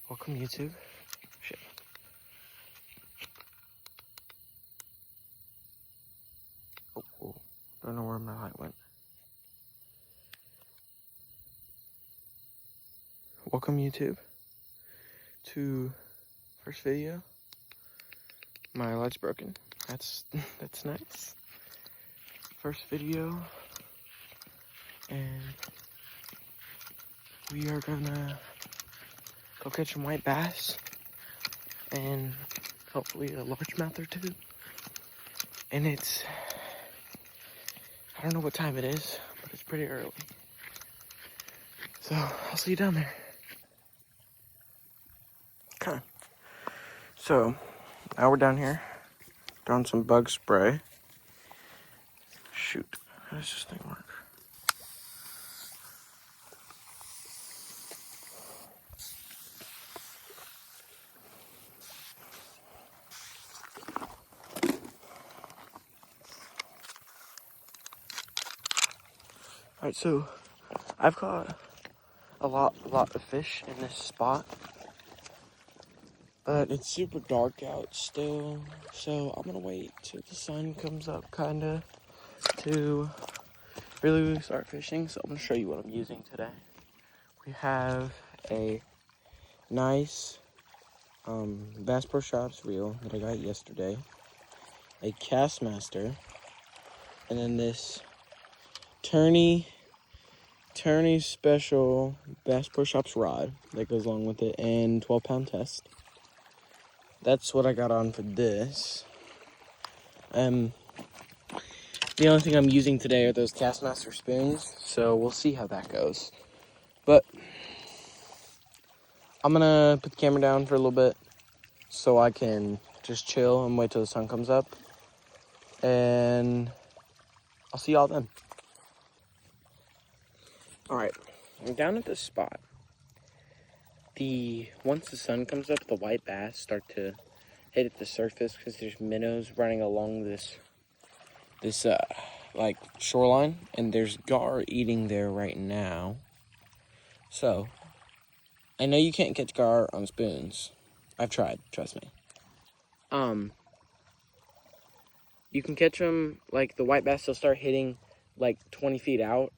Welcome, YouTube. Shit. Oh, don't know where my light went. Welcome, YouTube, to first video. My light's broken. That's nice. First video, and we are gonna go catch some white bass and hopefully a largemouth or two. And it's, I don't know what time it is, but it's pretty early. So I'll see you down there. Okay. So now we're down here, throwing some bug spray. Shoot, how does this thing work? Alright, so I've caught a lot of fish in this spot, but it's super dark out still, so I'm gonna wait till the sun comes up kinda to really start fishing. So I'm gonna show you what I'm using today. We have a nice Bass Pro Shops reel that I got yesterday, a Castmaster, and then this Tourney special Bass Pro Shops rod that goes along with it, and 12-pound test. That's what I got on for this. The only thing I'm using today are those Castmaster spoons, so we'll see how that goes. But I'm gonna put the camera down for a little bit so I can just chill and wait till the sun comes up, and I'll see y'all then. Alright, I'm down at this spot. Once the sun comes up, the white bass start to hit at the surface because there's minnows running along this like shoreline, and there's gar eating there right now. So I know you can't catch gar on spoons. I've tried, trust me. You can catch them, like the white bass, they'll start hitting like 20 feet out,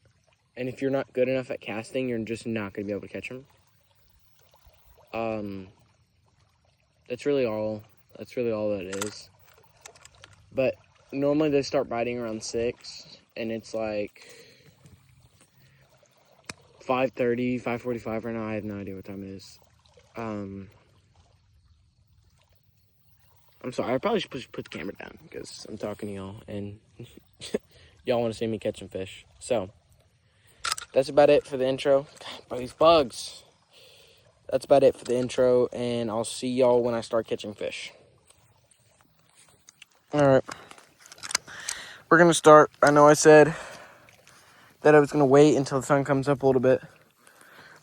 and if you're not good enough at casting, you're just not going to be able to catch them. That's really all that is. But normally they start biting around 6, and it's like 5:30, 5:45 right now. I have no idea what time it is. I'm sorry, I probably should put the camera down because I'm talking to y'all, and y'all want to see me catching fish. So that's about it for the intro. God, by these bugs. That's about it for the intro, and I'll see y'all when I start catching fish. Alright. We're going to start. I know I said that I was going to wait until the sun comes up a little bit,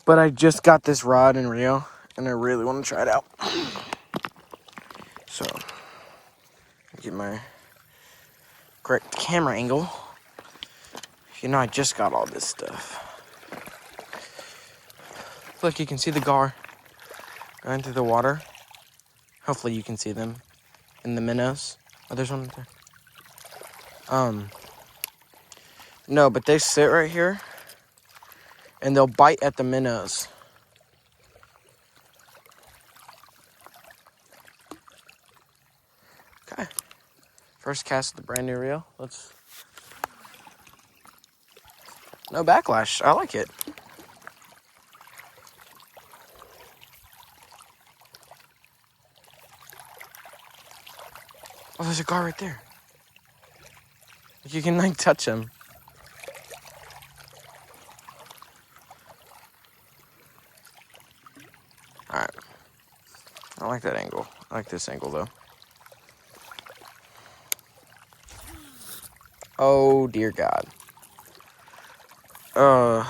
but I just got this rod and reel, and I really want to try it out. So, get my correct camera angle. You know, I just got all this stuff. Look, you can see the gar going through the water. Hopefully you can see them in the minnows. Oh, there's one right there. No, but they sit right here, and they'll bite at the minnows. Okay. First cast of the brand new reel. No backlash. I like it. Oh, there's a gar right there. You can, like, touch him. Alright. I like that angle. I like this angle, though. Oh, dear God. I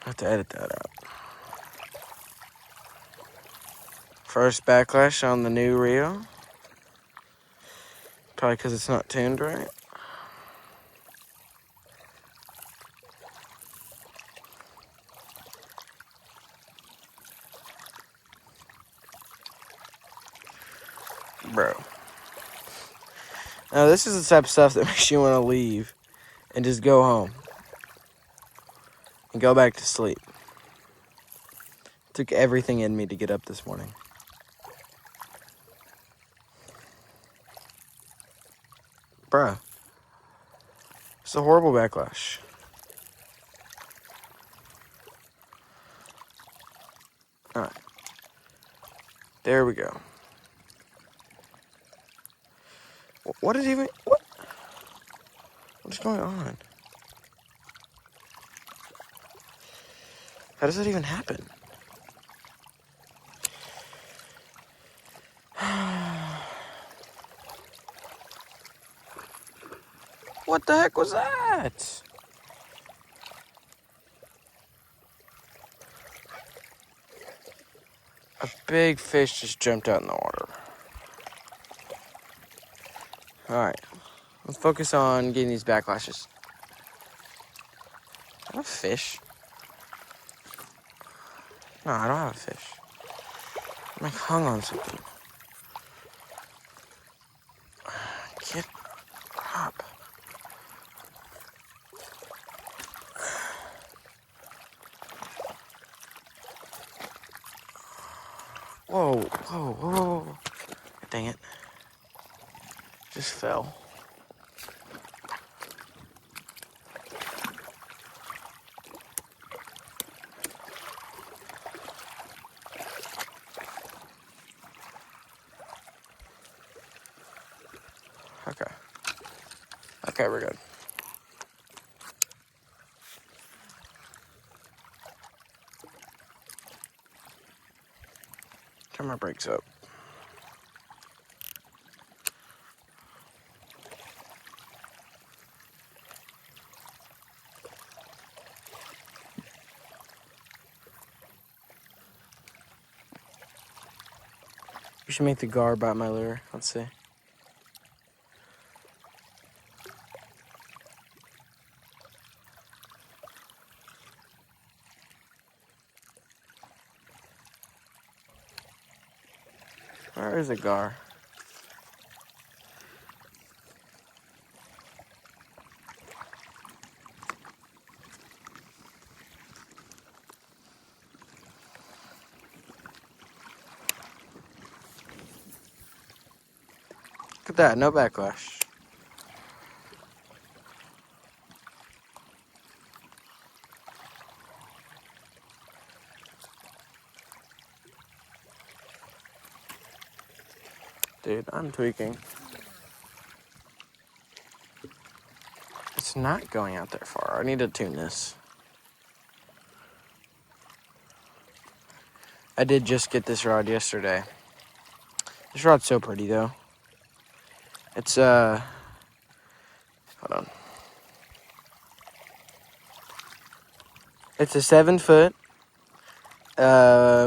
have to edit that out. First backlash on the new reel. Probably because it's not tuned right. Bro. Now, this is the type of stuff that makes you want to leave and just go home and go back to sleep. Took everything in me to get up this morning. Bruh. It's a horrible backlash. Alright. There we go. What is even... What is going on? How does that even happen? What the heck was that? A big fish just jumped out in the water. Alright. Let's focus on getting these backlashes. I have a fish. No, I don't have a fish. I'm like hung on something. Get up. Whoa, whoa, whoa. Dang it. Just fell. Okay. Okay, we're good. Turn my brakes up. We should make the GAR bite my lure. Let's see. Where is a GAR? Look at that, no backlash. Dude, I'm tweaking. It's not going out that far. I need to tune this. I did just get this rod yesterday. This rod's so pretty though. It's hold on. It's a 7-foot,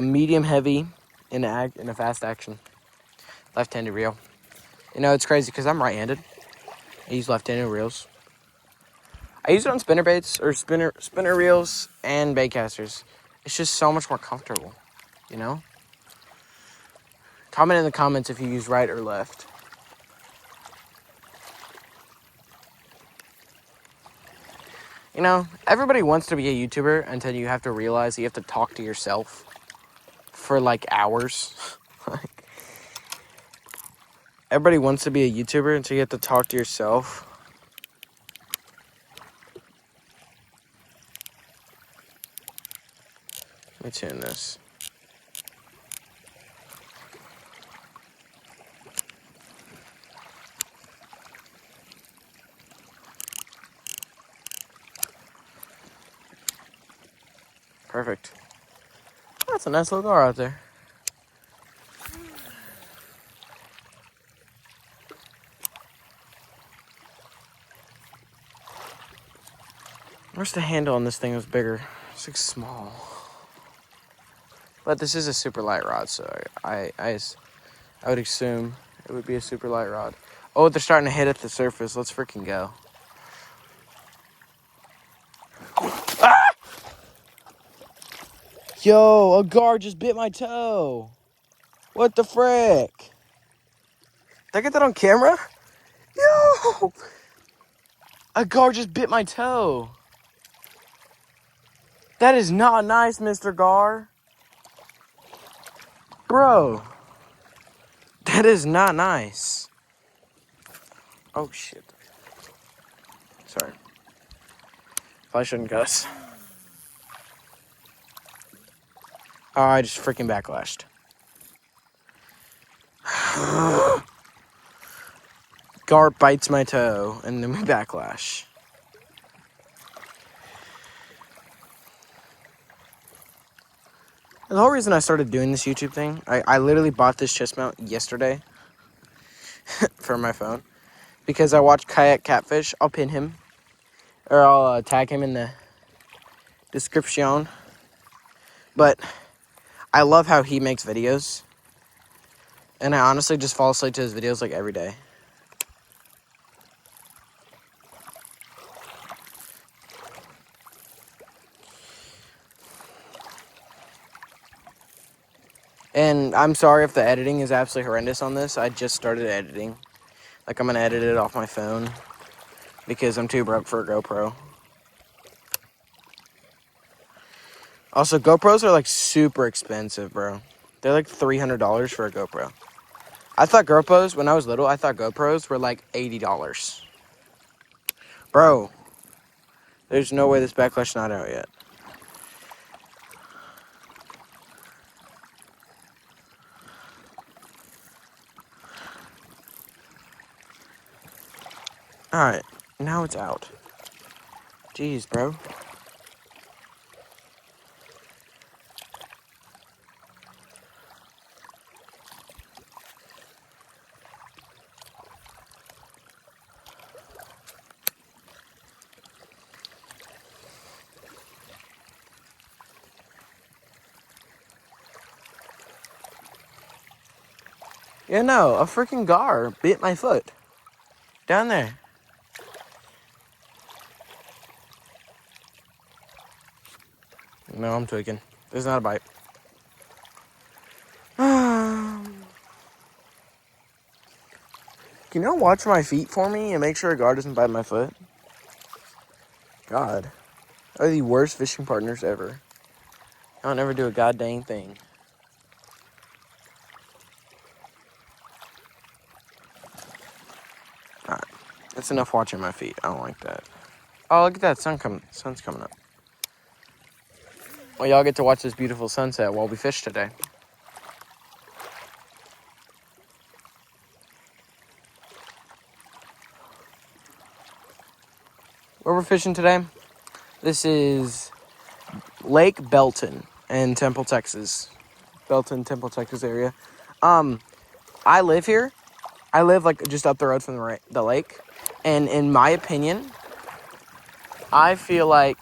medium heavy in a fast action, left-handed reel. You know, it's crazy because I'm right-handed. I use left-handed reels. I use it on spinner baits or spinner reels and bait casters. It's just so much more comfortable, you know? Comment in the comments if you use right or left. You know, everybody wants to be a YouTuber until you have to realize you have to talk to yourself for like hours. Like, everybody wants to be a YouTuber until you have to talk to yourself. Let me tune this. Perfect. That's a nice little GAR out there. I wish the handle on this thing was bigger. It's like small. But this is a super light rod, so I would assume it would be a super light rod. Oh, they're starting to hit at the surface. Let's freaking go. Ah! Yo, a GAR just bit my toe. What the frick? Did I get that on camera? Yo! A gar just bit my toe. That is not nice, Mr. Gar. Bro. That is not nice. Oh, shit. Sorry. Probably shouldn't cuss. Oh, I just freaking backlashed. Gar bites my toe, and then we backlash. The whole reason I started doing this YouTube thing, I literally bought this chest mount yesterday for my phone because I watched Kayak Catfish. I'll pin him, or I'll tag him in the description. But I love how he makes videos, and I honestly just fall asleep to his videos like every day. And I'm sorry if the editing is absolutely horrendous on this. I just started editing. Like, I'm going to edit it off my phone because I'm too broke for a GoPro. Also, GoPros are, like, super expensive, bro. They're, like, $300 for a GoPro. I thought GoPros, when I was little, I thought GoPros were, like, $80. Bro, there's no way this backlash not out yet. Alright, now it's out. Jeez, bro. Yeah, no, a freaking gar bit my foot. Down there. No, I'm tweaking. There's not a bite. Can y'all watch my feet for me and make sure a gar doesn't bite my foot? God. They're the worst fishing partners ever. I'll never do a goddamn thing. Alright. That's enough watching my feet. I don't like that. Oh, look at that. Sun's coming up. Well, y'all get to watch this beautiful sunset while we fish today. Where we're fishing today? This is Lake Belton in Temple, Texas. Belton, Temple, Texas area. I live here. I live like just up the road from the lake. And in my opinion, I feel like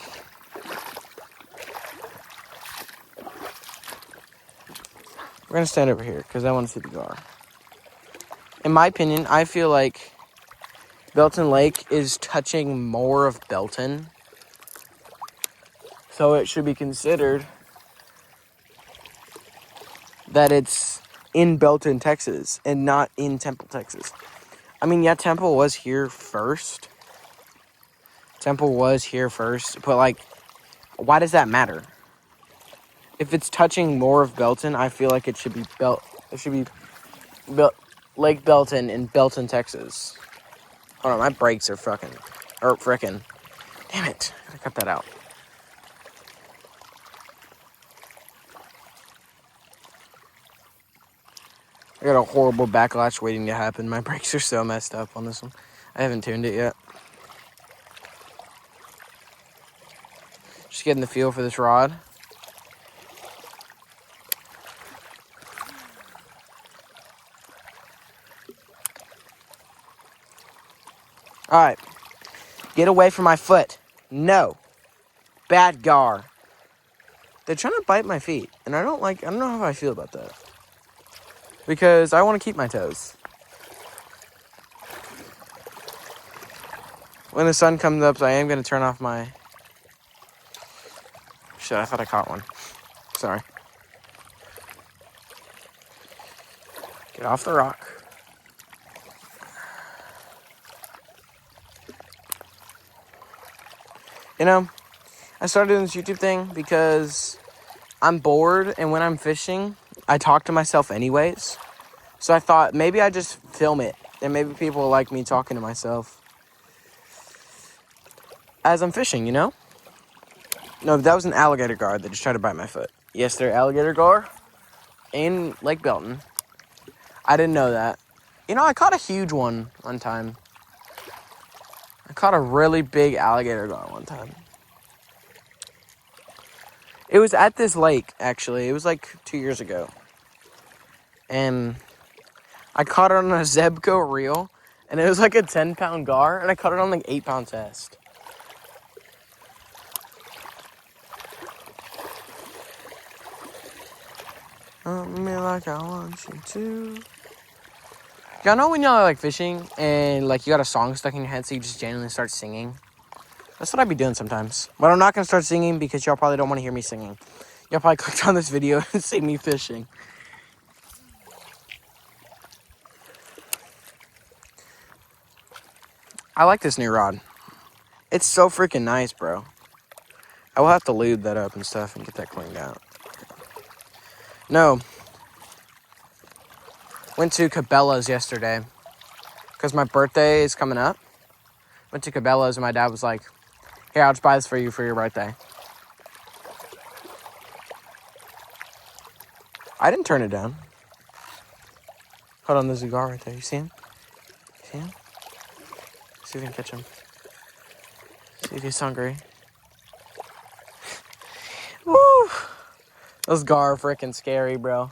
we're going to stand over here because I want to see the gar. In my opinion, I feel like Belton Lake is touching more of Belton. So it should be considered that it's in Belton, Texas, and not in Temple, Texas. I mean, yeah, Temple was here first. But, like, why does that matter? If it's touching more of Belton, I feel like it should be Lake Belton in Belton, Texas. Hold on, my brakes are frickin'. Damn it, I gotta cut that out. I got a horrible backlash waiting to happen. My brakes are so messed up on this one. I haven't tuned it yet. Just getting the feel for this rod. Alright. Get away from my foot. No. Bad gar. They're trying to bite my feet. And I don't know how I feel about that. Because I want to keep my toes. When the sun comes up, I am going to turn off my... Shit, I thought I caught one. Sorry. Get off the rock. You know, I started doing this YouTube thing because I'm bored, and when I'm fishing, I talk to myself anyways. So I thought maybe I just film it, and maybe people will like me talking to myself as I'm fishing, you know? No, that was an alligator gar that just tried to bite my foot. Yes, they're alligator gar in Lake Belton. I didn't know that. You know, I caught a huge one time. I caught a really big alligator gar one time. It was at this lake, actually. It was like 2 years ago. And I caught it on a Zebco reel. And it was like a 10-pound gar. And I caught it on like 8-pound test. Me like I want you to. Y'all know when y'all are like fishing and like you got a song stuck in your head so you just genuinely start singing? That's what I be doing sometimes. But I'm not going to start singing because y'all probably don't want to hear me singing. Y'all probably clicked on this video and see me fishing. I like this new rod. It's so freaking nice, bro. I will have to lube that up and stuff and get that cleaned out. No. Went to Cabela's yesterday because my birthday is coming up. Went to Cabela's and my dad was like, here, I'll just buy this for you for your birthday. I didn't turn it down. Hold on, there's a gar right there. You see him? See him? See if we can catch him. See if he's hungry. Woo! Those gar are freaking scary, bro.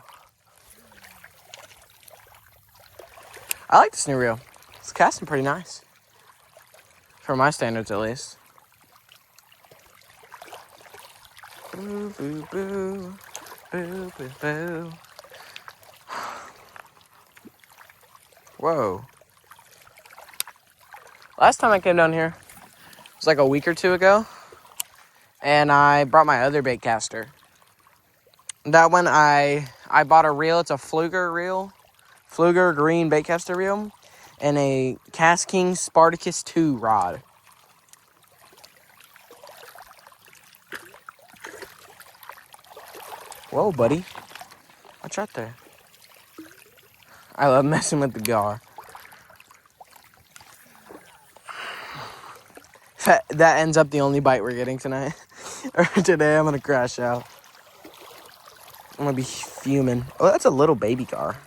I like this new reel. It's casting pretty nice. For my standards, at least. Boo, boo, boo. Boo, boo, boo. Whoa. Last time I came down here was like a week or two ago. And I brought my other bait caster. That one I bought a reel. It's a Fluger reel. Fluger green baitcaster reel. And a Cast King Spartacus 2 rod. Whoa, buddy. Watch out there. I love messing with the gar. That ends up the only bite we're getting tonight. Or today, I'm going to crash out. I'm going to be fuming. Oh, that's a little baby gar.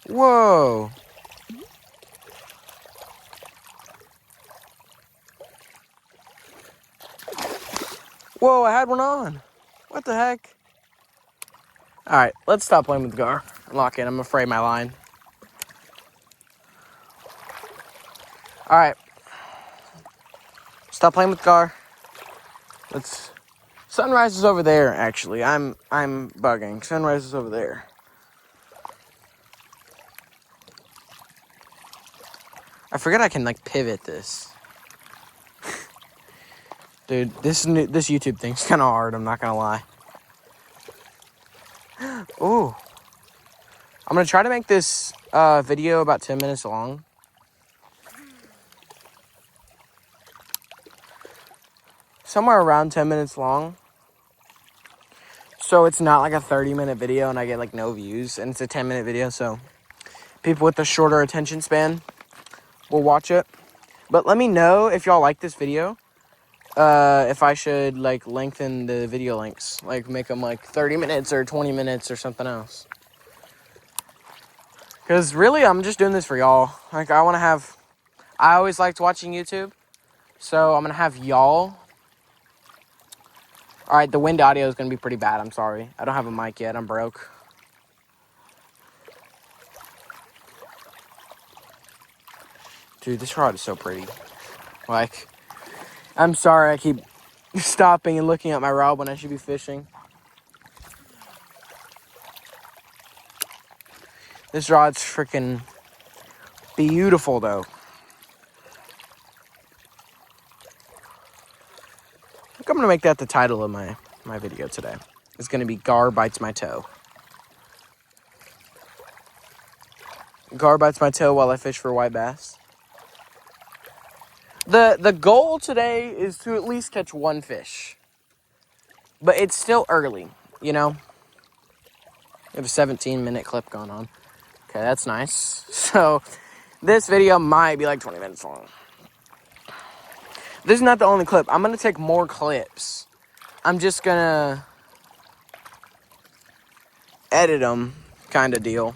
Whoa. Whoa, I had one on. What the heck? All right, let's stop playing with the gar. Lock in. I'm afraid of my line. All right. Stop playing with the gar. Let's. Sunrise is over there, actually. I'm bugging. Sunrise is over there. I forget I can like pivot this. Dude, this YouTube thing's kind of hard, I'm not gonna lie. Ooh. I'm gonna try to make this video about 10 minutes long. Somewhere around 10 minutes long. So it's not like a 30-minute video and I get like no views. And it's a 10-minute video, so people with a shorter attention span will watch it. But let me know if y'all like this video. If I should like lengthen the video lengths, like make them like 30 minutes or 20 minutes or something else. Because really, I'm just doing this for y'all. Like, I always liked watching YouTube. So I'm going to have y'all. All right, the wind audio is going to be pretty bad. I'm sorry. I don't have a mic yet. I'm broke. Dude, this rod is so pretty. Like, I'm sorry I keep stopping and looking at my rod when I should be fishing. This rod's freaking beautiful, though. I think I'm going to make that the title of my video today. It's going to be Gar Bites My Toe. Gar bites my toe while I fish for white bass. The goal today is to at least catch one fish. But it's still early, you know? We have a 17-minute clip going on. Okay, that's nice. So, this video might be like 20 minutes long. This is not the only clip. I'm going to take more clips. I'm just going to edit them, kind of deal.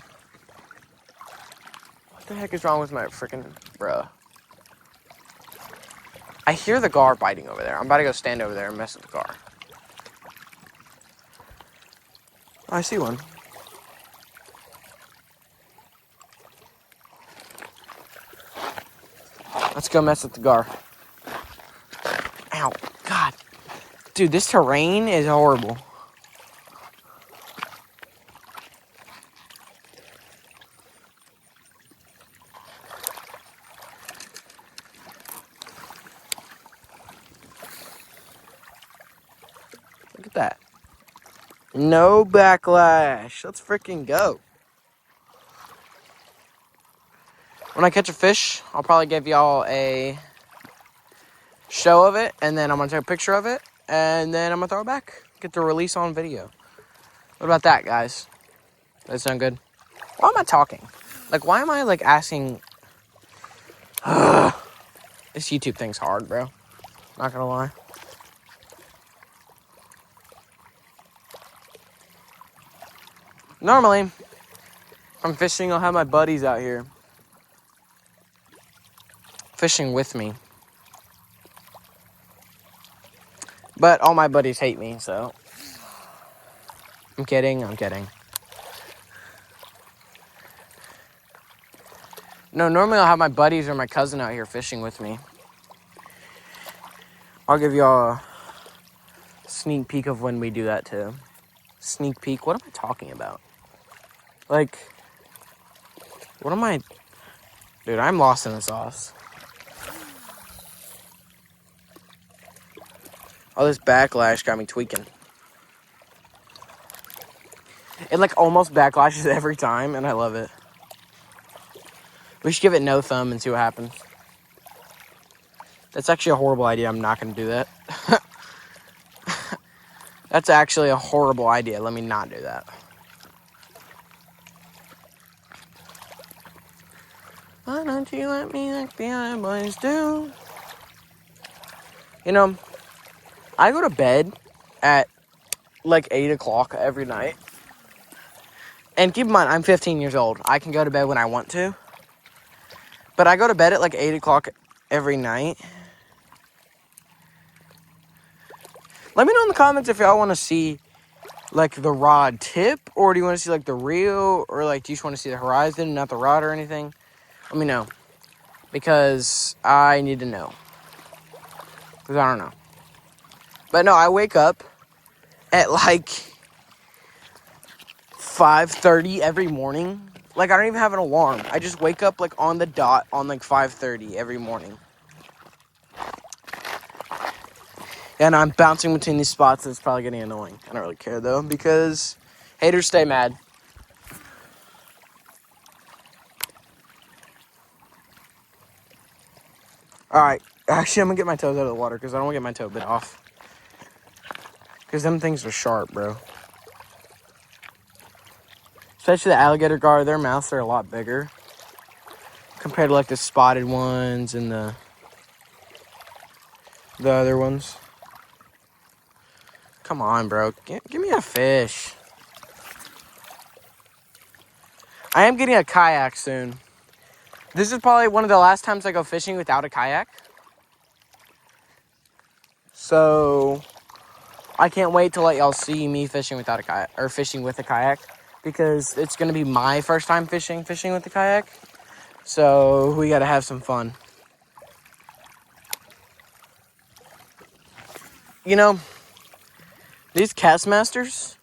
What the heck is wrong with my freaking bruh? I hear the gar biting over there. I'm about to go stand over there and mess with the gar. Oh, I see one. Let's go mess with the gar. Ow. God. Dude, this terrain is horrible. Look at that. No backlash. Let's freaking go. When I catch a fish, I'll probably give y'all a show of it, and then I'm going to take a picture of it, and then I'm going to throw it back. Get the release on video. What about that, guys? Does that sound good? Why am I talking? Like, why am I, like, asking... This YouTube thing's hard, bro. Not gonna lie. Normally, if I'm fishing, I'll have my buddies out here fishing with me. But all my buddies hate me, so... I'm kidding. No, normally I'll have my buddies or my cousin out here fishing with me. I'll give y'all a sneak peek of when we do that, too. Sneak peek? What am I talking about? Like, what am I... Dude, I'm lost in the sauce. All this backlash got me tweaking. It, like, almost backlashes every time, and I love it. We should give it no thumb and see what happens. That's actually a horrible idea. I'm not going to do that. That's actually a horrible idea. Let me not do that. Why don't you let me like the other boys do? You know, I go to bed at like 8 o'clock every night. And keep in mind, I'm 15 years old. I can go to bed when I want to. But I go to bed at like 8 o'clock every night. Let me know in the comments if y'all want to see like the rod tip, or do you want to see like the reel, or like do you just want to see the horizon, not the rod or anything? Let me know, because I need to know, because I don't know. But no, I wake up at like 5:30 every morning. Like, I don't even have an alarm. I just wake up like on the dot on like 5:30 every morning. And I'm bouncing between these spots, and it's probably getting annoying. I don't really care, though, because haters stay mad. Alright, actually, I'm going to get my toes out of the water, because I don't want to get my toe bit off. Because them things are sharp, bro. Especially the alligator gar, their mouths are a lot bigger. Compared to, like, the spotted ones and the other ones. Come on, bro. Give me a fish. I am getting a kayak soon. This is probably one of the last times I go fishing without a kayak. So, I can't wait to let y'all see me fishing without a kayak, or fishing with a kayak. Because it's going to be my first time fishing with a kayak. So, we got to have some fun. You know, these Castmasters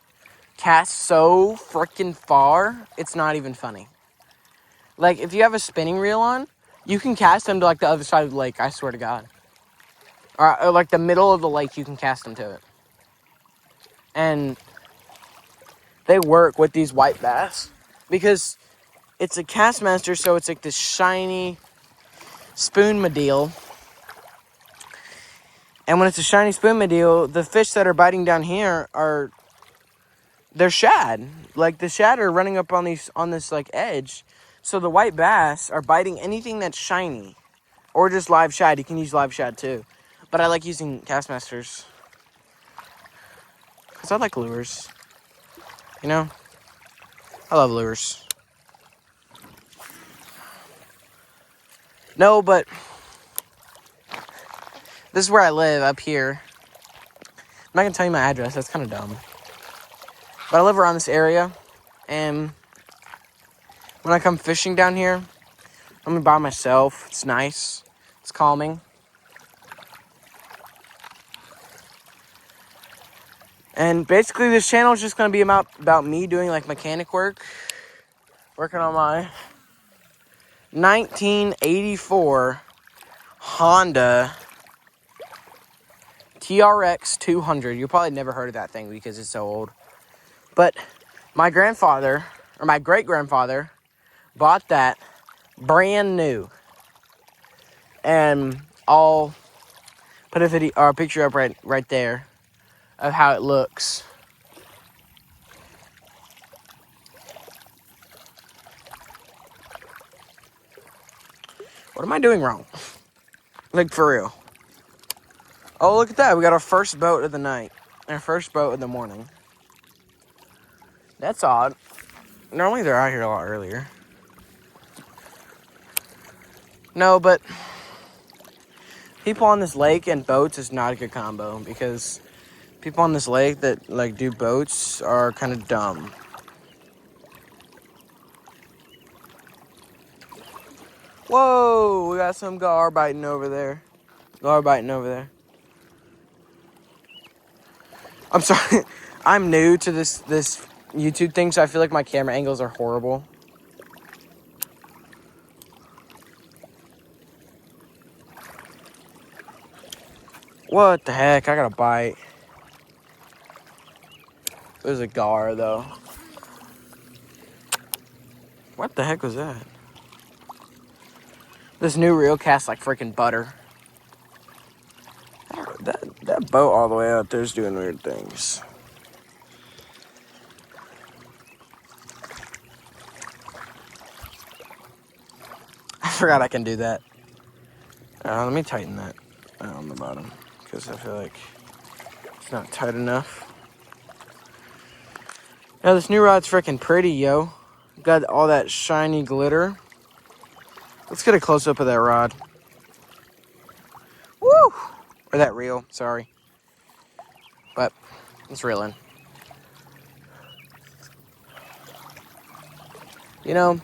cast so freaking far, it's not even funny. Like, if you have a spinning reel on, you can cast them to, like, the other side of the lake, I swear to God. Or like, the middle of the lake, you can cast them to it. And they work with these white bass. Because it's a Castmaster, so it's like this shiny spoon medeal. And when it's a shiny spoon medeal, the fish that are biting down here they're shad. Like the shad are running up on this like edge. So the white bass are biting anything that's shiny. Or just live shad. You can use live shad too. But I like using Castmasters. Because I like lures. You know? I love lures. No, but this is where I live, up here. I'm not going to tell you my address. That's kind of dumb. But I live around this area. And when I come fishing down here, I'm by myself. It's nice. It's calming. And basically this channel is just going to be about me doing like mechanic work. Working on my 1984 Honda TRX 200. You probably never heard of that thing because it's so old. But my grandfather, or my great-grandfather, bought that brand new. And I'll put a video or a picture up right there of how it looks. What am I doing wrong? Like, for real. Oh, look at that. We got our first boat of the night. Our first boat of the morning. That's odd. Normally they're out here a lot earlier. No, but people on this lake and boats is not a good combo because people on this lake that like do boats are kind of dumb. Whoa, we got some gar biting over there. Gar biting over there. I'm sorry. I'm new to this YouTube thing, so I feel like my camera angles are horrible. What the heck? I got a bite. It was a gar, though. What the heck was that? This new reel casts like freaking butter. That boat all the way out there is doing weird things. I forgot I can do that. Let me tighten that on the bottom because I feel like it's not tight enough. Now this new rod's freaking pretty, yo. Got all that shiny glitter. Let's get a close-up of that rod. Woo! Or that reel, sorry. But it's reeling. You know,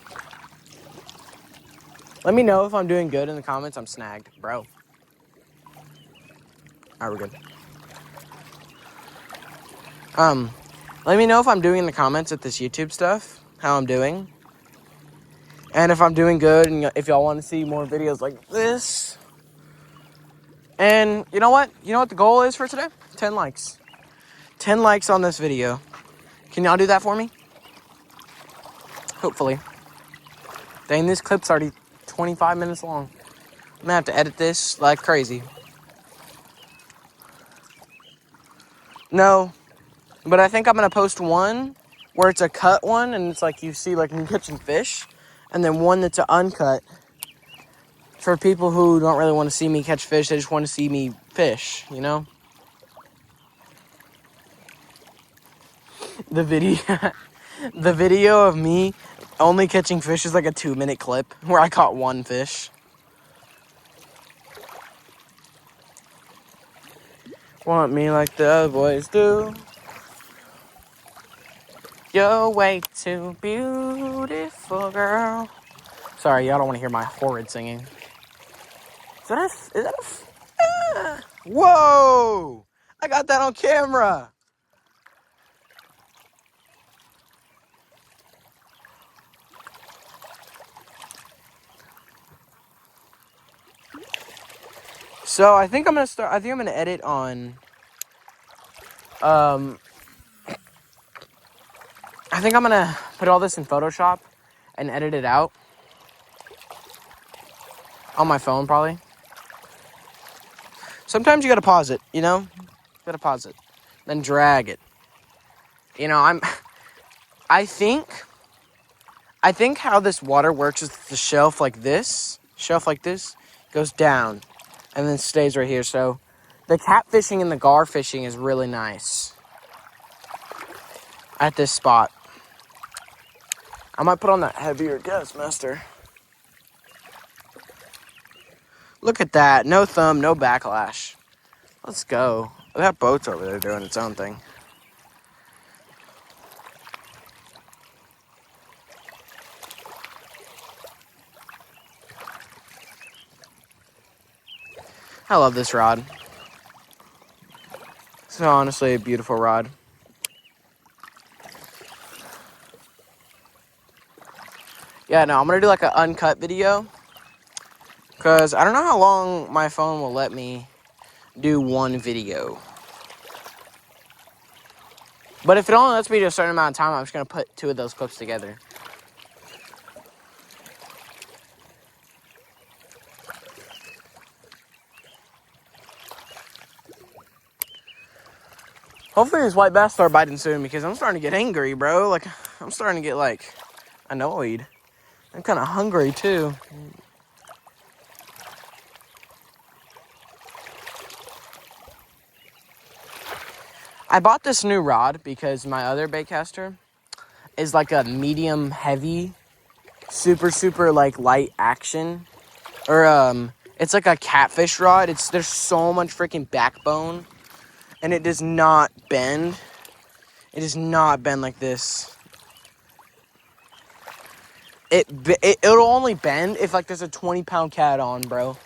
let me know if I'm doing good in the comments. I'm snagged, bro. Alright, we're good. Let me know if I'm doing in the comments at this YouTube stuff, how I'm doing. And if I'm doing good, and if y'all want to see more videos like this. And you know what? You know what the goal is for today? 10 likes. 10 likes on this video. Can y'all do that for me? Hopefully. Dang, this clip's already 25 minutes long. I'm gonna have to edit this like crazy. No, but I think I'm gonna post one where it's a cut one and it's like you see like me catching fish, and then one that's an uncut for people who don't really want to see me catch fish. They just want to see me fish, you know? The video of me only catching fish is like a 2-minute clip where I caught one fish. Want me like the other boys do. You're way too beautiful, girl. Sorry, y'all don't want to hear my horrid singing. Is that a whoa! I got that on camera. So I think I'm gonna edit on. I think I'm gonna put all this in Photoshop and edit it out on my phone, probably. Sometimes you gotta pause it, you know? You gotta pause it. Then drag it. You know, I think how this water works is the shelf like this goes down and then stays right here. So the catfishing and the gar fishing is really nice at this spot. I might put on that heavier gas master. Look at that. No thumb, no backlash. Let's go. That boat's over there doing its own thing. I love this rod. It's honestly a beautiful rod. Yeah, no, I'm going to do like an uncut video. Because I don't know how long my phone will let me do one video. But if it only lets me do a certain amount of time, I'm just going to put 2 of those clips together. Hopefully this white bass start biting soon because I'm starting to get angry, bro. Like, I'm starting to get, like, annoyed. I'm kind of hungry, too. I bought this new rod because my other baitcaster is like a medium heavy, super like light action. Or it's like a catfish rod. There's so much freaking backbone and it does not bend. It does not bend like this. It'll only bend if like there's a 20-pound cat on, bro.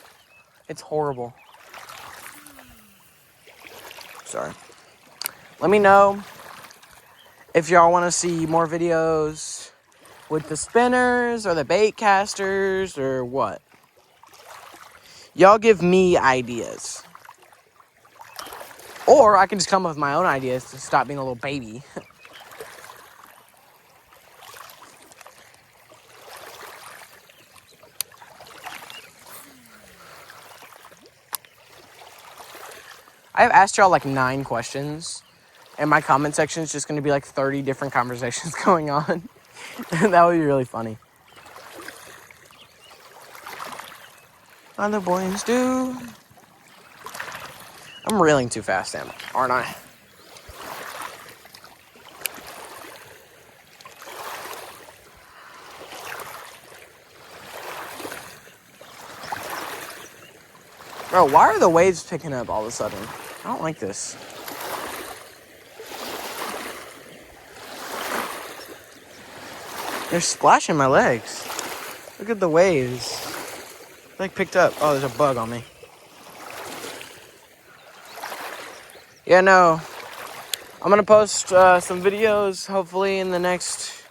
It's horrible. Sorry. Let me know if y'all want to see more videos with the spinners or the bait casters or what. Y'all give me ideas. Or I can just come up with my own ideas to stop being a little baby. I've asked y'all like 9 questions. And my comment section is just going to be like 30 different conversations going on. That would be really funny. Other boys do. I'm reeling too fast, aren't I? Bro, why are the waves picking up all of a sudden? I don't like this. They're splashing my legs. Look at the waves. They picked up. Oh, there's a bug on me. Yeah, no. I'm going to post some videos, hopefully, in the next...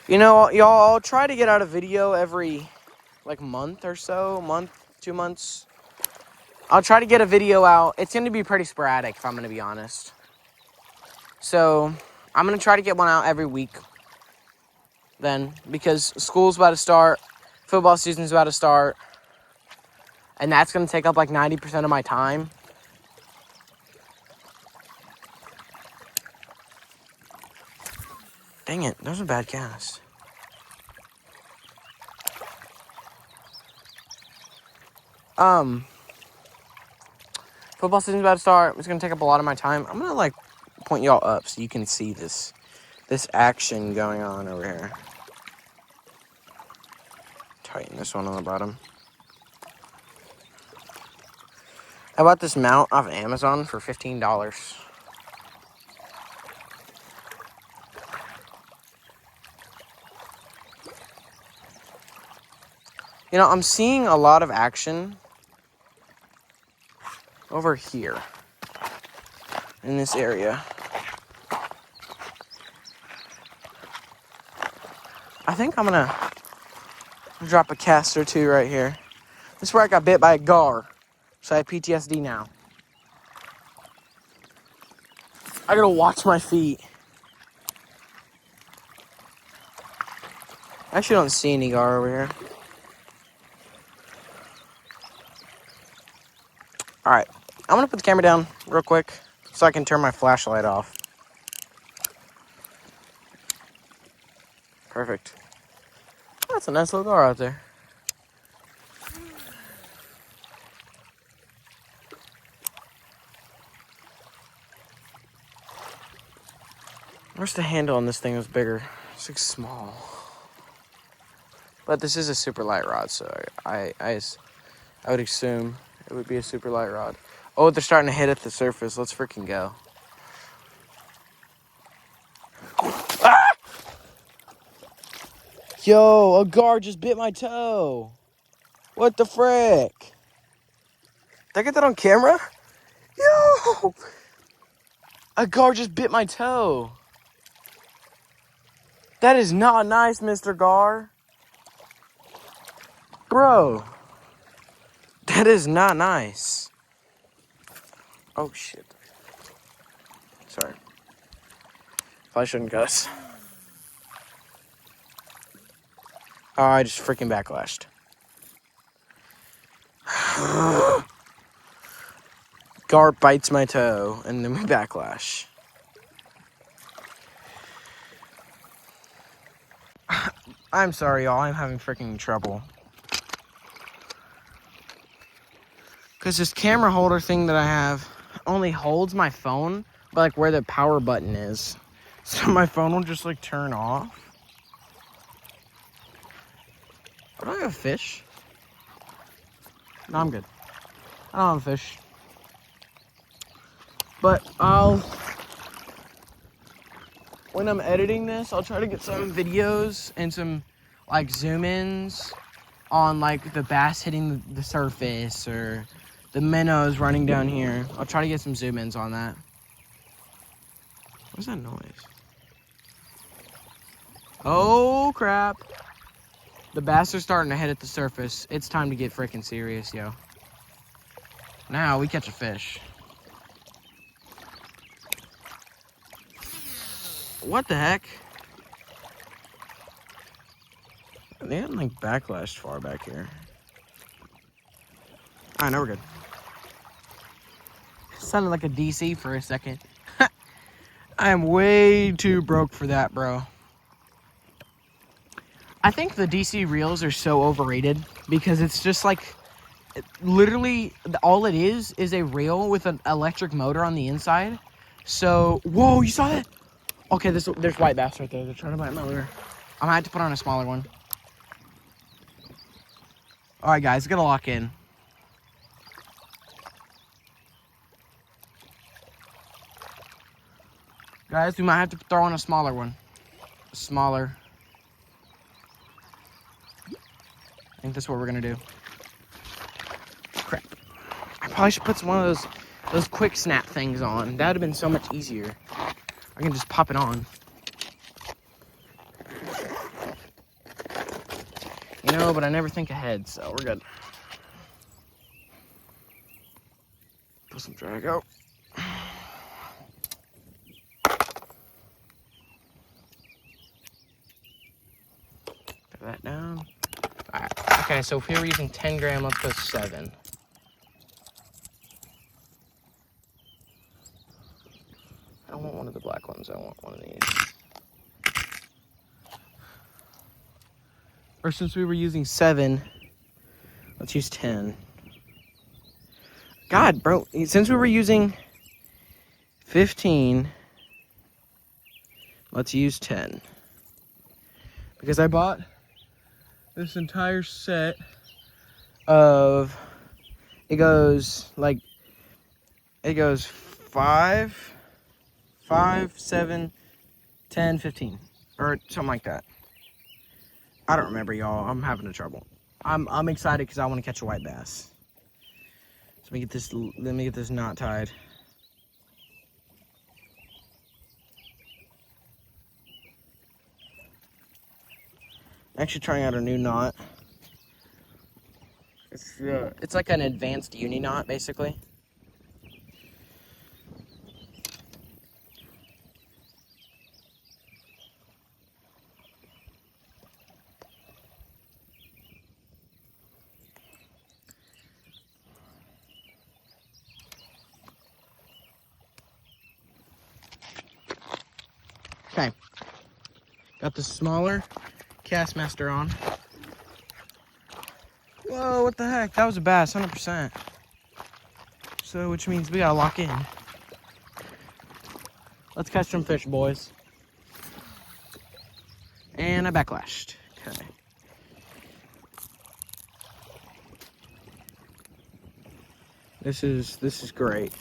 You know, y'all, I'll try to get out a video every, like, month or so. 2 months. I'll try to get a video out. It's going to be pretty sporadic, if I'm going to be honest. So, I'm going to try to get one out every week. Then, because school's about to start, football season's about to start, and that's going to take up like 90% of my time. Dang it, that was a bad cast. Football season's about to start. It's going to take up a lot of my time. I'm going to like point y'all up so you can see this action going on over here. Tighten this one on the bottom. I bought this mount off Amazon for $15. You know, I'm seeing a lot of action over here in this area. I think I'm gonna drop a cast or 2 right here. This is where I got bit by a gar, so I have PTSD now. I gotta watch my feet. I actually don't see any gar over here. Alright, I'm gonna put the camera down real quick so I can turn my flashlight off. Perfect. That's a nice little gar out there. I wish the handle on this thing was bigger. It's like small. But this is a super light rod, so I would assume it would be a super light rod. Oh, they're starting to hit at the surface. Let's freaking go. Ah! Yo, a gar just bit my toe. What the frick? Did I get that on camera? Yo! A gar just bit my toe. That is not nice, Mr. Gar. Bro. That is not nice. Oh, shit. Sorry. Probably shouldn't cuss. Oh, I just freaking backlashed. Gar bites my toe, and then we backlash. I'm sorry, y'all. I'm having freaking trouble. Because this camera holder thing that I have only holds my phone, but like where the power button is. So my phone will just like turn off. Do I have a fish? No, I'm good. I don't have a fish. But when I'm editing this, I'll try to get some videos and some like zoom ins on like the bass hitting the surface or the minnows running down here. I'll try to get some zoom ins on that. What's that noise? Oh crap. The bass are starting to hit at the surface. It's time to get freaking serious, yo. Now we catch a fish. What the heck? They haven't like backlashed far back here. Alright, now we're good. Sounded like a DC for a second. I am way too broke for that, bro. I think the DC reels are so overrated because it's just like, literally, all it is a reel with an electric motor on the inside. So, whoa, you saw that? Okay, there's white bass right there. They're trying to bite my lure. I'm gonna have to put on a smaller one. All right, guys, gotta lock in. Guys, we might have to throw on a smaller one. Smaller. I think that's what we're gonna do. Crap. I probably should put one of those quick snap things on. That would have been so much easier. I can just pop it on. You know, but I never think ahead, so we're good. Put some drag out. Put that down. Alright. Okay, so if we were using 10 gram, let's go 7. I don't want one of the black ones, I want one of these. Or since we were using 7, let's use 10. God, bro, since we were using 15, let's use 10. Because I bought this entire set of, it goes 5, 7, 10, 15, or something like that. I don't remember, y'all. I'm having a trouble. I'm excited because I want to catch a white bass. So let me get this knot tied. I'm actually trying out a new knot. It's like an advanced uni knot, basically. Got the smaller Castmaster on. Whoa, what the heck? That was a bass, 100%. So, which means we gotta lock in. Let's catch some fish, boys. And I backlashed. Okay. This is great.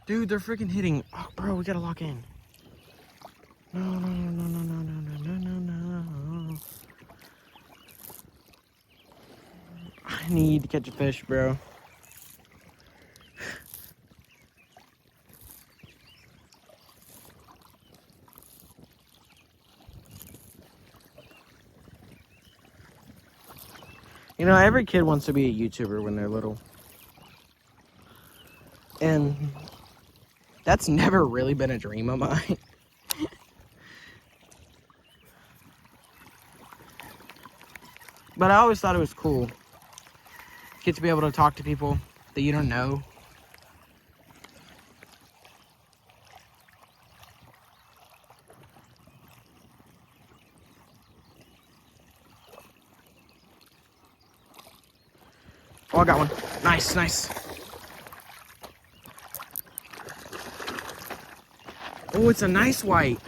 Dude, they're freaking hitting. Oh, bro, we gotta lock in. No, no, no, no, no, no, no, no, no, no. I need to catch a fish, bro. You know, every kid wants to be a YouTuber when they're little. And that's never really been a dream of mine. But I always thought it was cool. Get to be able to talk to people that you don't know. Oh, I got one. Nice, nice. Oh, it's a nice white.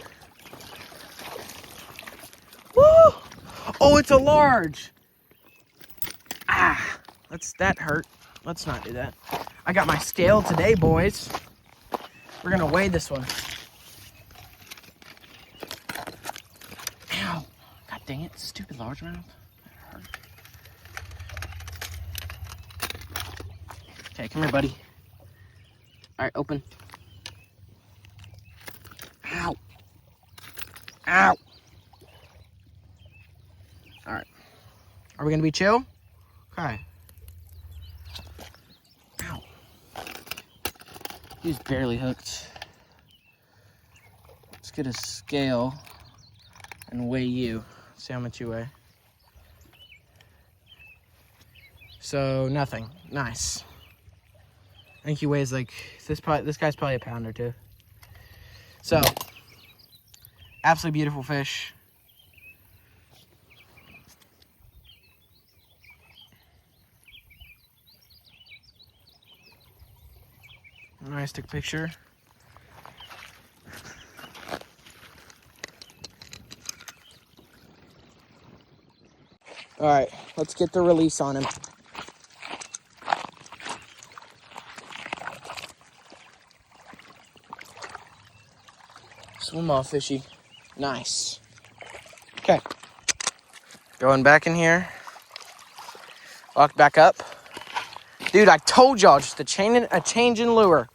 Woo! Oh, it's a large. Ah, that hurt. Let's not do that. I got my scale today, boys. We're gonna weigh this one. Ow. God dang it, stupid largemouth. That hurt. Okay, come here, buddy. All right, open. Ow. Ow. All right. Are we gonna be chill? Okay. Ow. He's barely hooked. Let's get a scale and weigh you. See how much you weigh. So nothing. Nice. I think he weighs like this guy's probably a pound or two. So, absolutely beautiful fish. Nice, take a picture. All right, let's get the release on him. Swim off, fishy. Nice. Okay. Going back in here. Locked back up. Dude, I told y'all, just a change in lure.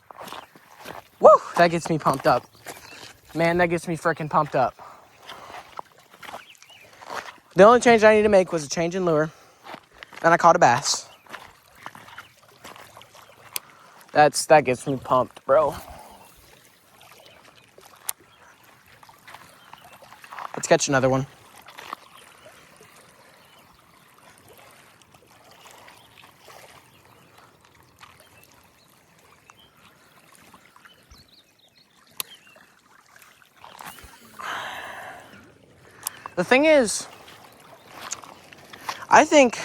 Woo! That gets me pumped up. Man, that gets me freaking pumped up. The only change I need to make was a change in lure. And I caught a bass. That gets me pumped, bro. Let's catch another one. The thing is, I think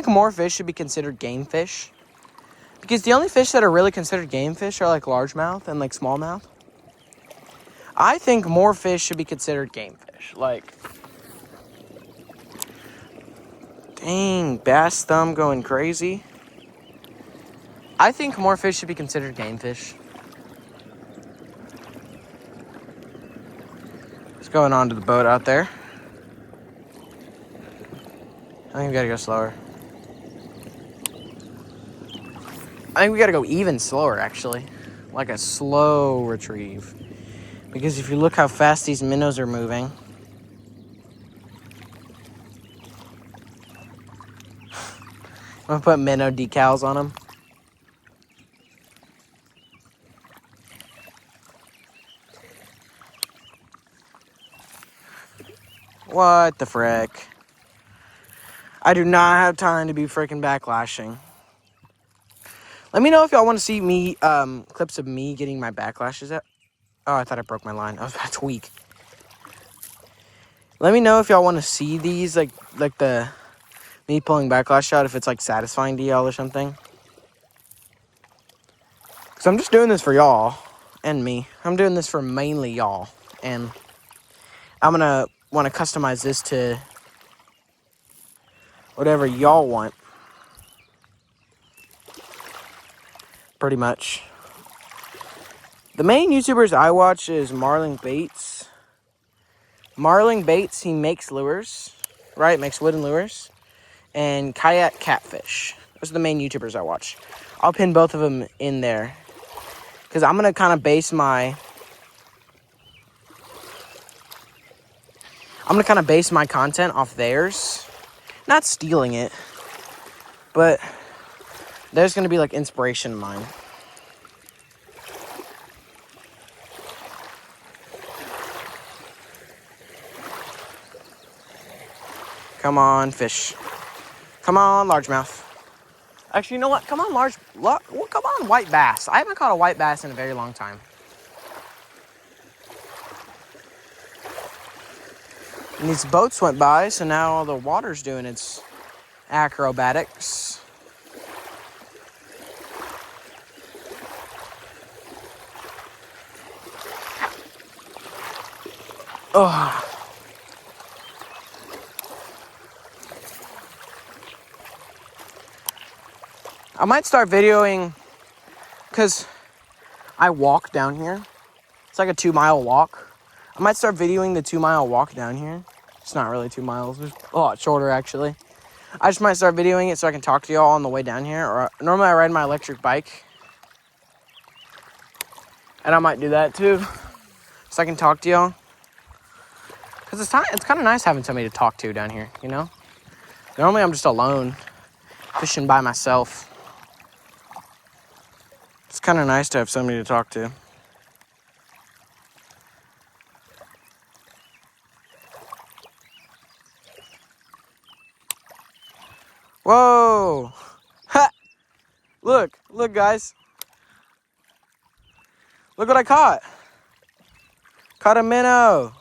more fish should be considered game fish. Because the only fish that are really considered game fish are like largemouth and like smallmouth. I think more fish should be considered game fish. Like, dang, bass thumb going crazy. I think more fish should be considered game fish. It's going on to the boat out there. I think we gotta go slower. I think we gotta go even slower, actually. Like a slow retrieve. Because if you look how fast these minnows are moving, I'm gonna put minnow decals on them. What the frick? I do not have time to be freaking backlashing. Let me know if y'all want to see me, clips of me getting my backlashes out. Oh, I thought I broke my line. I was about to tweak. Let me know if y'all want to see these, like the me pulling backlash out, if it's like satisfying to y'all or something. Because I'm just doing this for y'all and me. I'm doing this for mainly y'all. And I'm going to want to customize this to whatever y'all want. Pretty much. The main YouTubers I watch is Marlin Bates. Marlin Bates, he makes lures, right? Makes wooden lures. And Kayak Catfish. Those are the main YouTubers I watch. I'll pin both of them in there. Because I'm going to kind of base my... content off theirs. Not stealing it. But there's going to be like inspiration in mine. Come on, fish. Come on, largemouth. Actually, you know what? Come on, come on, white bass. I haven't caught a white bass in a very long time. And these boats went by, so now all the water's doing its acrobatics. Oh. I might start videoing, because I walk down here. It's like a 2-mile walk. I might start videoing the 2-mile walk down here. It's not really 2 miles. It's a lot shorter, actually. I just might start videoing it so I can talk to y'all on the way down here. Or normally I ride my electric bike. And I might do that too. So I can talk to y'all. Because it's kind of nice having somebody to talk to down here, you know? Normally I'm just alone, fishing by myself. It's kind of nice to have somebody to talk to. Whoa! Ha! Look, guys. Look what I caught. Caught a minnow.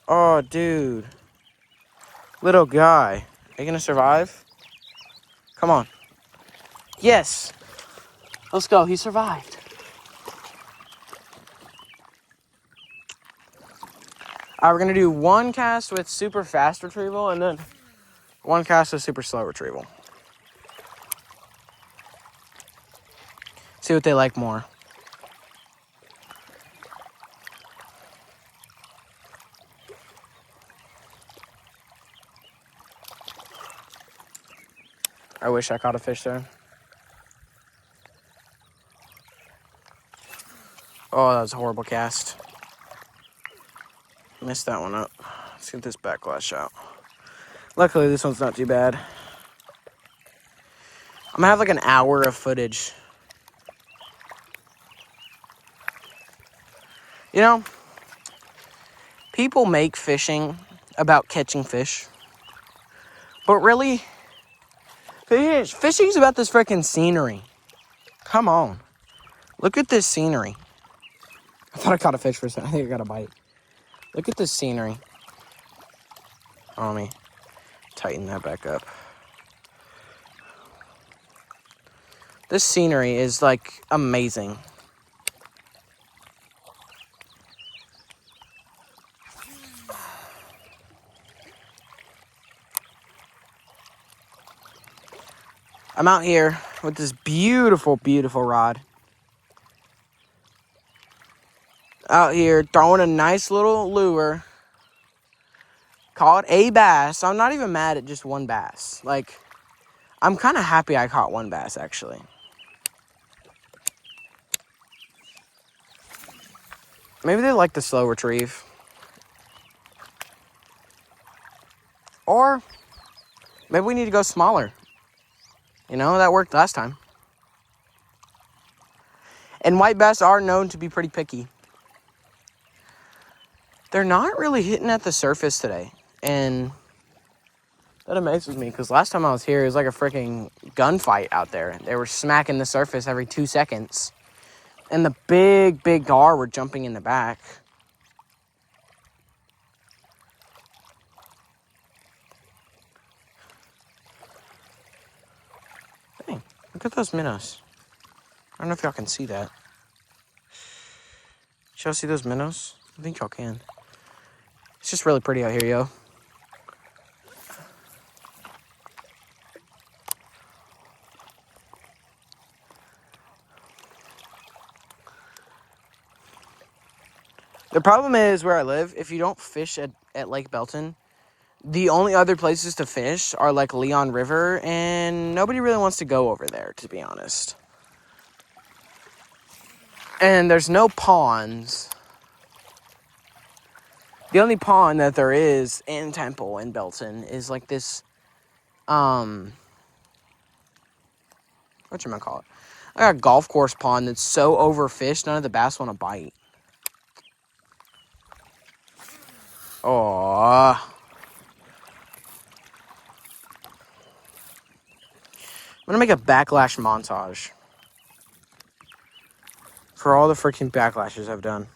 Oh, dude. Little guy. Are you gonna survive? Come on. Yes. Let's go. He survived. We're gonna do one cast with super fast retrieval and then one cast with super slow retrieval. See what they like more. I wish I caught a fish there. Oh, that was a horrible cast. Missed that one up. Let's get this backlash out. Luckily, this one's not too bad. I'm gonna have like an hour of footage. You know, people make fishing about catching fish. But really, fishing's about this freaking scenery. Come on. Look at this scenery. I thought I caught a fish for a second. I think I got a bite. Look at this scenery. Oh, let me tighten that back up. This scenery is like amazing. I'm out here with this beautiful, beautiful rod. Out here throwing a nice little lure. Caught a bass. I'm not even mad at just one bass. Like, I'm kind of happy I caught one bass, actually. Maybe they like the slow retrieve. Or Maybe we need to go smaller. You know, that worked last time. And white bass are known to be pretty picky. They're not really hitting at the surface today. And that amazes me, because last time I was here, it was like a freaking gunfight out there. They were smacking the surface every 2 seconds. And the big gar were jumping in the back. Dang, look at those minnows. I don't know if y'all can see that. Y'all see those minnows? I think y'all can. It's just really pretty out here, yo. The problem is where I live, if you don't fish at Lake Belton, the only other places to fish are like Leon River, and nobody really wants to go over there, to be honest. And there's no ponds. The only pond that there is in Temple in Belton is like this, whatchamacallit? I got a golf course pond that's so overfished, none of the bass want to bite. Oh, I'm gonna make a backlash montage for all the freaking backlashes I've done.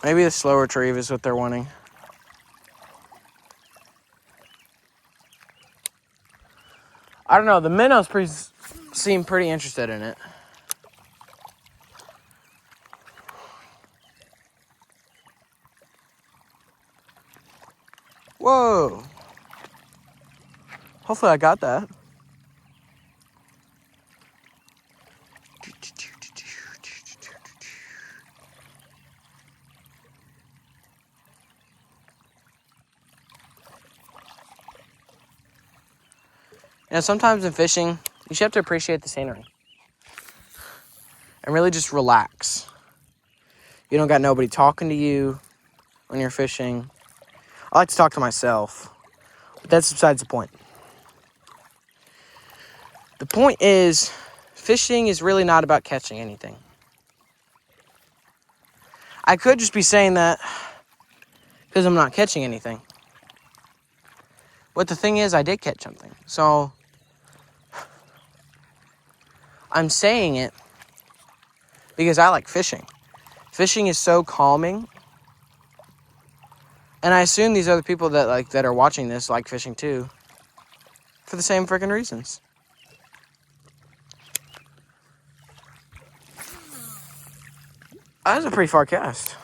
Maybe the slow retrieve is what they're wanting. I don't know. The minnows seem pretty interested in it. Whoa. Hopefully I got that. You know, sometimes in fishing, you just have to appreciate the scenery. And really just relax. You don't got nobody talking to you when you're fishing. I like to talk to myself. But that's besides the point. The point is, fishing is really not about catching anything. I could just be saying that because I'm not catching anything. But the thing is, I did catch something. So I'm saying it because I like fishing. Fishing is so calming. And I assume these other people that are watching this like fishing too. For the same freaking reasons. That was a pretty far cast.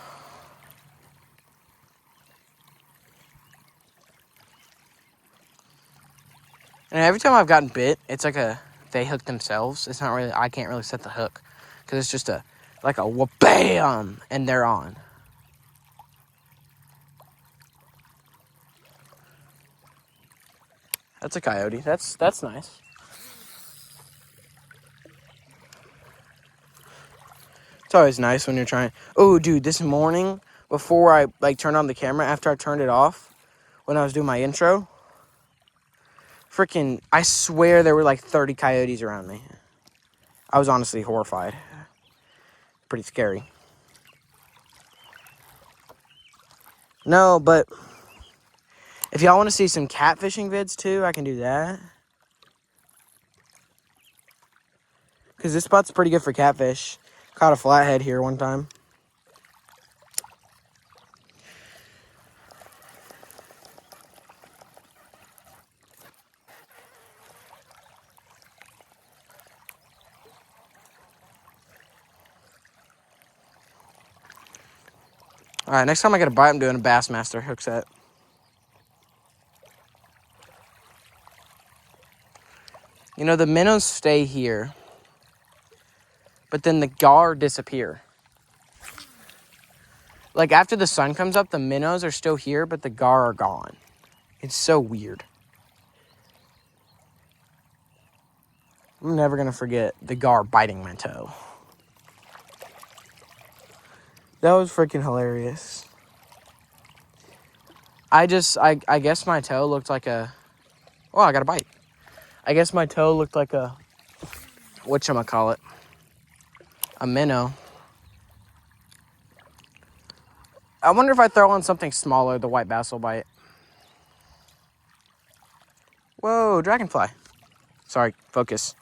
And every time I've gotten bit, it's like they hook themselves. It's not really, I can't really set the hook. Because it's just like a wha-bam, and they're on. That's a coyote. That's nice. It's always nice when you're trying. Oh, dude, this morning, before I turned on the camera, after I turned it off, when I was doing my intro, freaking, I swear there were like 30 coyotes around me. I was honestly horrified. Pretty scary. No, but if y'all want to see some catfishing vids too, I can do that. Because this spot's pretty good for catfish. Caught a flathead here one time. Alright, next time I get a bite, I'm doing a Bassmaster hook set. You You know, the minnows stay here, but then the gar disappear. Like, after the sun comes up, the minnows are still here, but the gar are gone. It's so weird. I'm never going to forget the gar biting my toe. That was freaking hilarious. I guess my toe looked like a... Oh, I got a bite. I guess my toe looked like a... Whatchamacallit? A minnow. I wonder if I throw on something smaller, the white bass will bite. Whoa, dragonfly. Sorry, focus.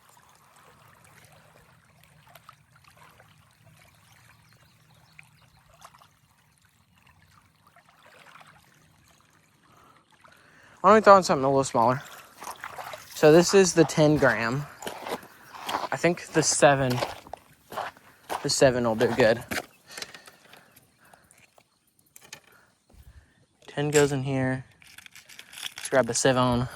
Why don't we throw in something a little smaller? So this is the 10 gram. I think the 7 will do good. 10 goes in here. Let's grab the 7.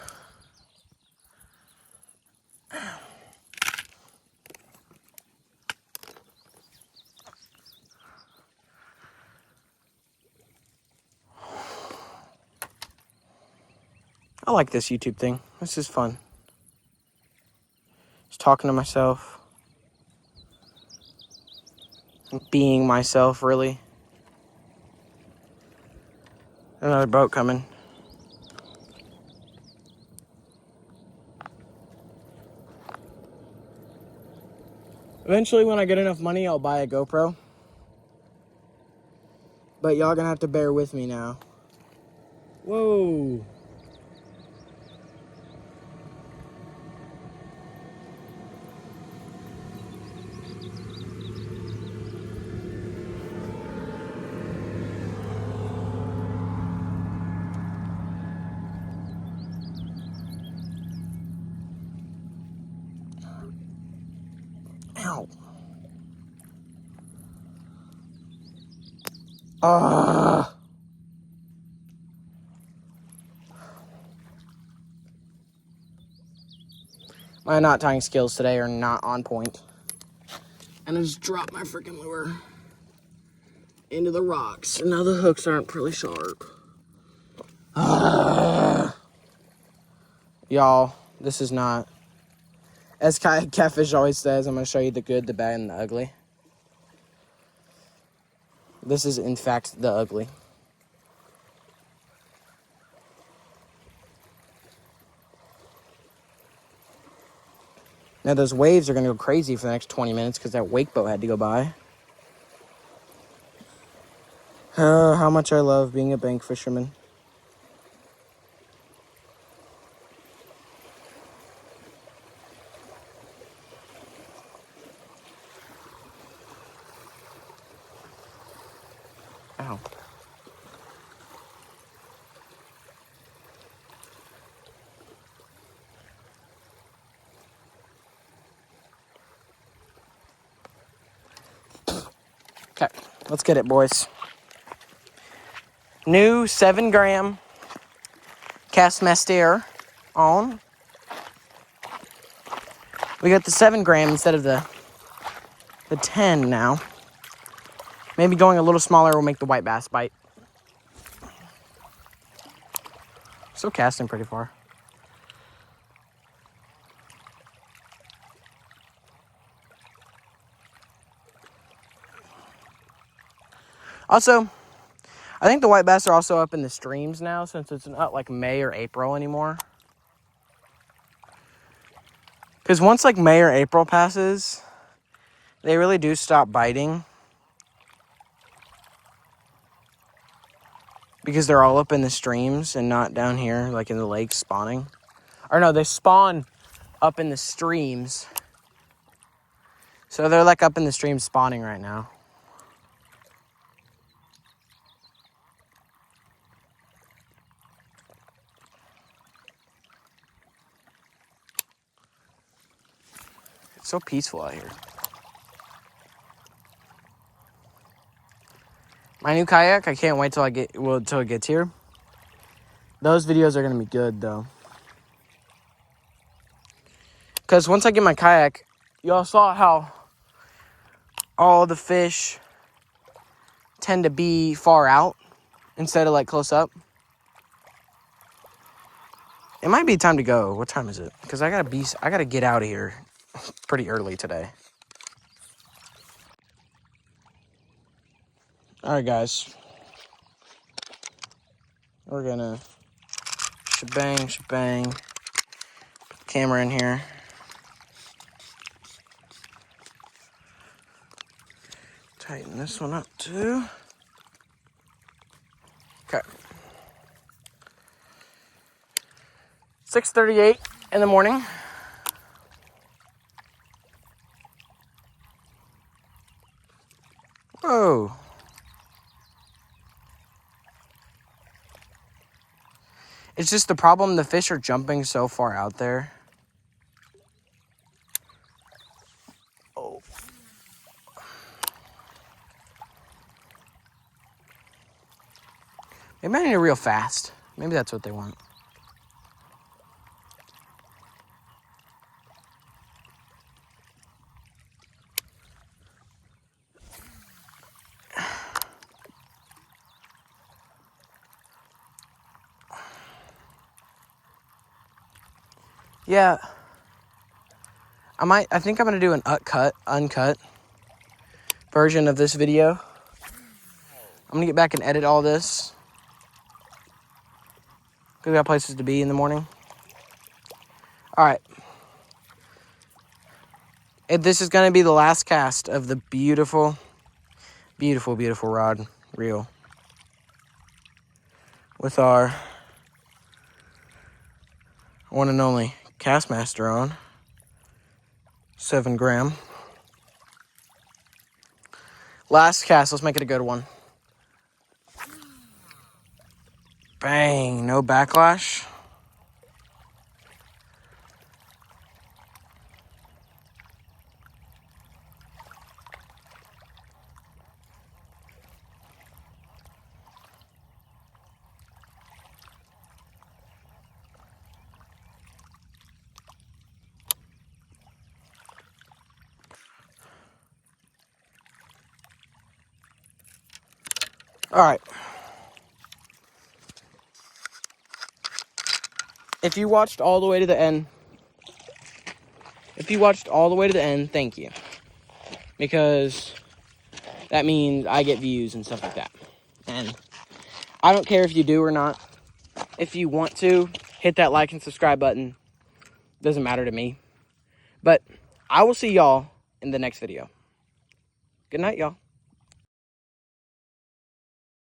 I like this YouTube thing. This is fun. Just talking to myself. Being myself, really. Another boat coming. Eventually, when I get enough money, I'll buy a GoPro. But y'all gonna have to bear with me now. Whoa. Ow. My knot tying skills today are not on point. And I just dropped my freaking lure into the rocks. And now the hooks aren't really sharp. Y'all, this is not... As Catfish always says, I'm going to show you the good, the bad, and the ugly. This is, in fact, the ugly. Now, those waves are going to go crazy for the next 20 minutes because that wake boat had to go by. How much I love being a bank fisherman. Ow. Okay, let's get it, boys. New 7 gram cast master on. We got the 7 gram instead of the 10 now. Maybe going a little smaller will make the white bass bite. Still casting pretty far. Also, I think the white bass are also up in the streams now since it's not like May or April anymore. Because once like May or April passes, they really do stop biting. Because they're all up in the streams and not down here like in the lakes spawning. Or no, they spawn up in the streams. So they're like up in the streams spawning right now. It's so peaceful out here. My new kayak, I can't wait till till it gets here. Those videos are gonna be good though. Because once I get my kayak, y'all saw how all the fish tend to be far out instead of like close up. It might be time to go. What time is it? Because I gotta get out of here pretty early today. All right, guys. We're gonna shebang. Put the camera in here. Tighten this one up too. Okay. 6:38 in the morning. Whoa. It's just the problem, the fish are jumping so far out there. Oh. Maybe I need to reel fast. Maybe that's what they want. Yeah. I think I'm gonna do an uncut version of this video. I'm gonna get back and edit all this. Cause we got places to be in the morning. All right. This is gonna be the last cast of the beautiful rod reel with our one and only Castmaster on 7 gram. Last cast, let's make it a good one. Bang, no backlash. All right. If you watched all the way to the end, thank you. Because that means I get views and stuff like that. And I don't care if you do or not. If you want to, hit that like and subscribe button. Doesn't matter to me. But I will see y'all in the next video. Good night, y'all.